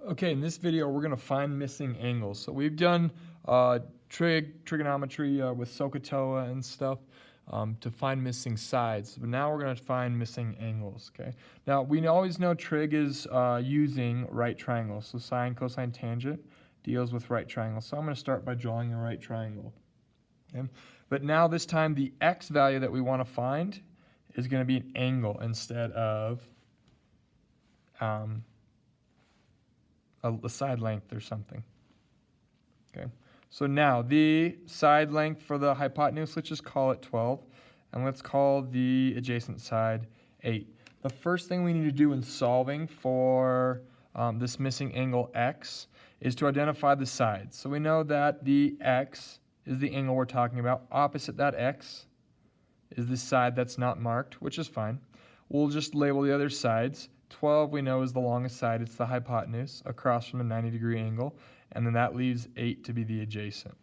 Okay, in this video, we're going to find missing angles. So we've done trigonometry with SOHCAHTOA and stuff to find missing sides. But now we're going to find missing angles, okay? Now, we always know trig is using right triangles. So sine, cosine, tangent deals with right triangles. So I'm going to start by drawing a right triangle. Okay? But now this time, the x value that we want to find is going to be an angle instead of a side length or something. Okay, so now the side length for the hypotenuse, let's just call it 12, and let's call the adjacent side 8. The first thing we need to do in solving for this missing angle x is to identify the sides. So we know that the x is the angle we're talking about. Opposite that x is the side that's not marked, which is fine. We'll just label the other sides. 12 we know is the longest side, it's the hypotenuse across from a 90-degree angle, and then that leaves 8 to be the adjacent.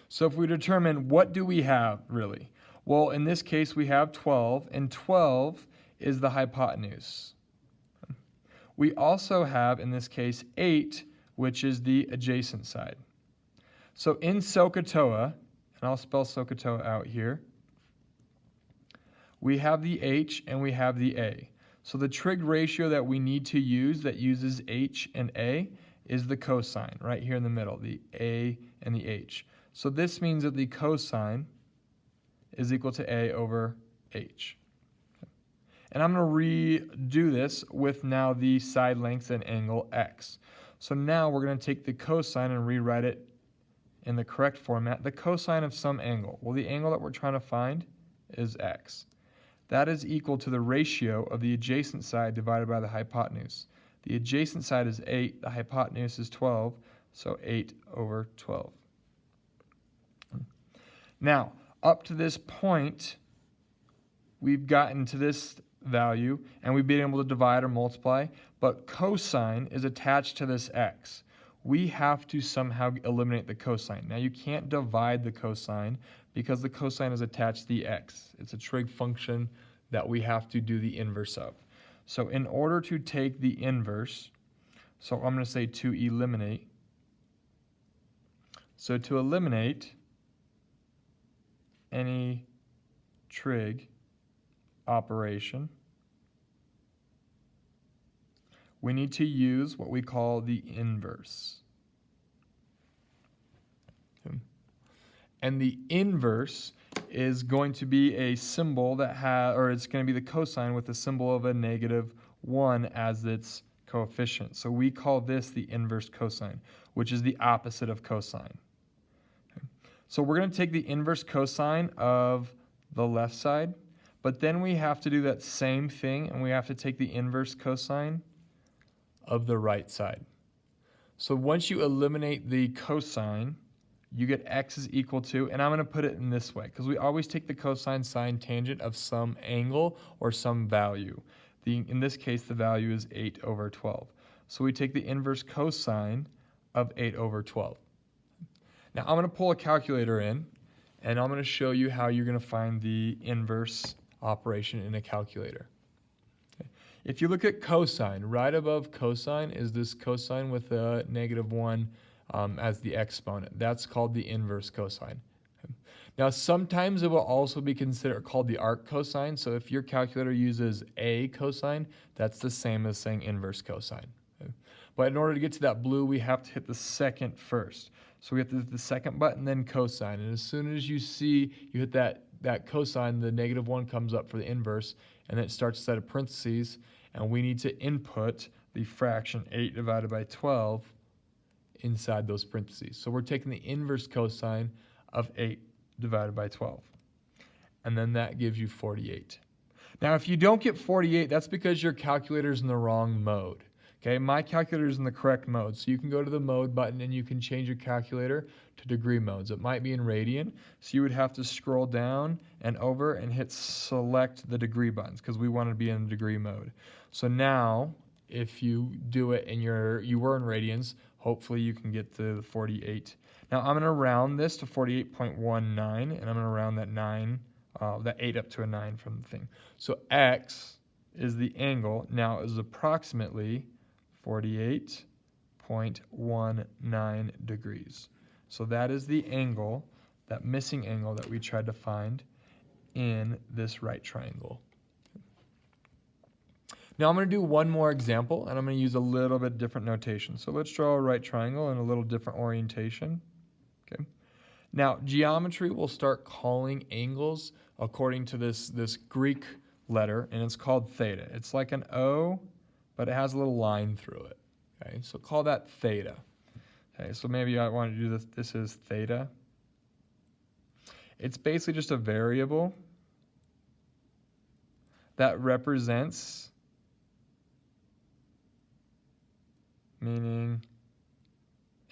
So if we determine what do we have really? Well, in this case we have 12, and 12 is the hypotenuse. We also have, in this case, 8, which is the adjacent side. So in SOHCAHTOA, and I'll spell SOHCAHTOA out here, we have the h and we have the a. So the trig ratio that we need to use that uses h and a is the cosine, right here in the middle, the a and the h. So this means that the cosine is equal to a over h. And I'm going to redo this with now the side lengths and angle x. So now we're going to take the cosine and rewrite it in the correct format. The cosine of some angle. Well, the angle that we're trying to find is x. That is equal to the ratio of the adjacent side divided by the hypotenuse. The adjacent side is 8, the hypotenuse is 12, so 8 over 12. Now, up to this point, we've gotten to this value, and we've been able to divide or multiply, but cosine is attached to this x. We have to somehow eliminate the cosine. Now, you can't divide the cosine because the cosine is attached to the x. It's a trig function that we have to do the inverse of. So in order to take the inverse, so I'm going to say to eliminate. So to eliminate any trig operation, we need to use what we call the inverse. And the inverse is going to be a symbol that it's going to be the cosine with a symbol of a -1 as its coefficient. So we call this the inverse cosine, which is the opposite of cosine. Okay. So we're going to take the inverse cosine of the left side, but then we have to do that same thing, and we have to take the inverse cosine of the right side. So once you eliminate the cosine, you get x is equal to, and I'm going to put it in this way, because we always take the cosine, sine, tangent of some angle or some value. In this case, the value is 8 over 12. So we take the inverse cosine of 8 over 12. Now I'm going to pull a calculator in, and I'm going to show you how you're going to find the inverse operation in a calculator. Okay. If you look at cosine, right above cosine is this cosine with a -1 as the exponent. That's called the inverse cosine. Okay. Now sometimes it will also be called the arc cosine. So if your calculator uses a cosine, that's the same as saying inverse cosine. Okay. But in order to get to that blue, we have to hit the second first. So we have to hit the second button, then cosine. And as soon as you hit that cosine, the -1 comes up for the inverse, and then it starts a set of parentheses, and we need to input the fraction 8 divided by 12 inside those parentheses. So we're taking the inverse cosine of 8 divided by 12. And then that gives you 48. Now if you don't get 48, that's because your calculator's in the wrong mode. Okay, my calculator is in the correct mode. So you can go to the mode button and you can change your calculator to degree modes. It might be in radian, so you would have to scroll down and over and hit select the degree buttons because we want to be in degree mode. So now if you do it and you were in radians, hopefully you can get to the 48. Now I'm going to round this to 48.19, and I'm going to round that 8 up to a 9 from the thing. So x is the angle now is approximately 48.19 degrees. So that is the angle, that missing angle that we tried to find in this right triangle. Now I'm going to do one more example, and I'm going to use a little bit different notation. So let's draw a right triangle in a little different orientation. Okay. Now geometry will start calling angles according to this Greek letter, and it's called theta. It's like an O, but it has a little line through it. Okay, so call that theta. Okay, so maybe I want to do this. This is theta. It's basically just a variable that represents, meaning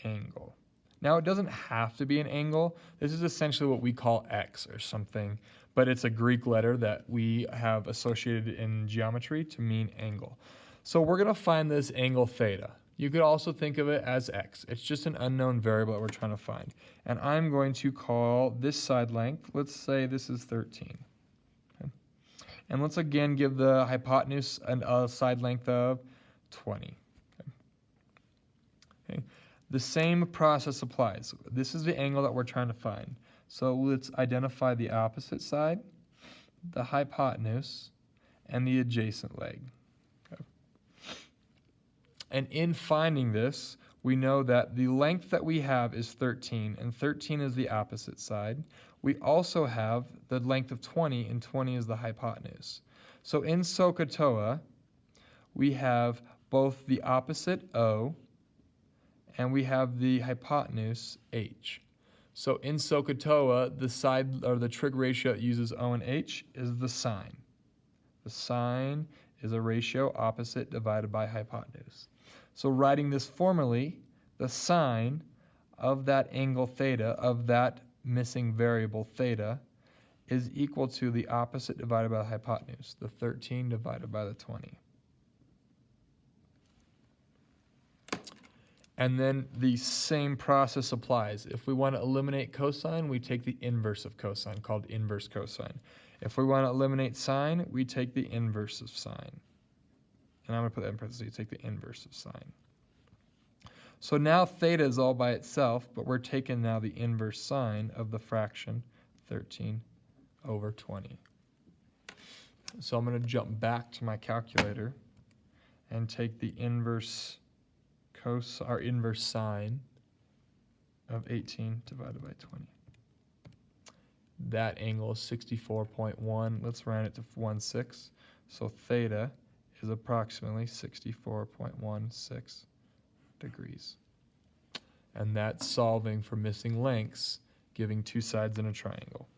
angle. Now it doesn't have to be an angle. This is essentially what we call x or something, but it's a Greek letter that we have associated in geometry to mean angle. So we're going to find this angle theta. You could also think of it as x. It's just an unknown variable that we're trying to find. And I'm going to call this side length, let's say this is 13. Okay. And let's again give the hypotenuse a side length of 20. Okay. Okay. The same process applies. This is the angle that we're trying to find. So let's identify the opposite side, the hypotenuse, and the adjacent leg. Okay. And in finding this, we know that the length that we have is 13, and 13 is the opposite side. We also have the length of 20, and 20 is the hypotenuse. So in SOHCAHTOA, we have both the opposite O, and we have the hypotenuse h. So in SOHCAHTOA, the side or the trig ratio that uses O and h is the sine. The sine is a ratio opposite divided by hypotenuse. So writing this formally, the sine of that angle theta, of that missing variable theta, is equal to the opposite divided by the hypotenuse, the 13 divided by the 20. And then the same process applies. If we want to eliminate cosine, we take the inverse of cosine, called inverse cosine. If we want to eliminate sine, we take the inverse of sine. And I'm going to put that in parentheses, take the inverse of sine. So now theta is all by itself, but we're taking now the inverse sine of the fraction 13 over 20. So I'm going to jump back to my calculator and take the inverse inverse sine of 18 divided by 20. That angle is 64.1. Let's round it to 1/6. So theta is approximately 64.16 degrees. And that's solving for missing lengths, giving two sides in a triangle.